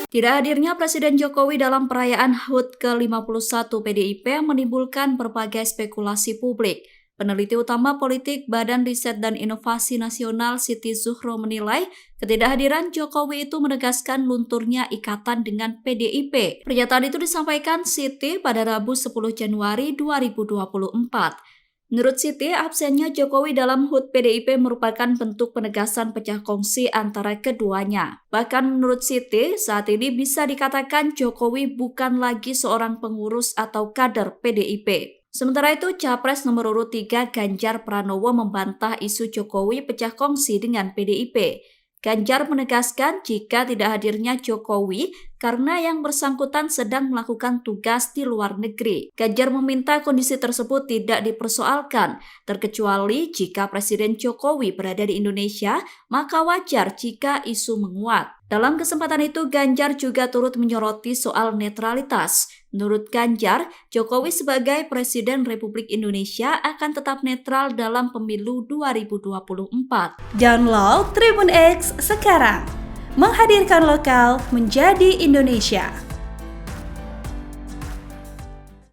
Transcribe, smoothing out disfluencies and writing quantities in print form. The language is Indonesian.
Tidak hadirnya Presiden Jokowi dalam perayaan HUT ke-51 PDIP menimbulkan berbagai spekulasi publik. Peneliti utama politik Badan Riset dan Inovasi Nasional Siti Zuhro menilai ketidakhadiran Jokowi itu menegaskan lunturnya ikatan dengan PDIP. Pernyataan itu disampaikan Siti pada Rabu 10 Januari 2024. Menurut Siti, absennya Jokowi dalam HUT PDIP merupakan bentuk penegasan pecah kongsi antara keduanya. Bahkan menurut Siti, saat ini bisa dikatakan Jokowi bukan lagi seorang pengurus atau kader PDIP. Sementara itu, Capres nomor urut 3 Ganjar Pranowo membantah isu Jokowi pecah kongsi dengan PDIP. Ganjar menegaskan jika tidak hadirnya Jokowi karena yang bersangkutan sedang melakukan tugas di luar negeri. Ganjar meminta kondisi tersebut tidak dipersoalkan, terkecuali jika Presiden Jokowi berada di Indonesia, maka wajar jika isu menguat. Dalam kesempatan itu, Ganjar juga turut menyoroti soal netralitas. Menurut Ganjar, Jokowi sebagai Presiden Republik Indonesia akan tetap netral dalam pemilu 2024. Download Tribun X sekarang, menghadirkan lokal menjadi Indonesia.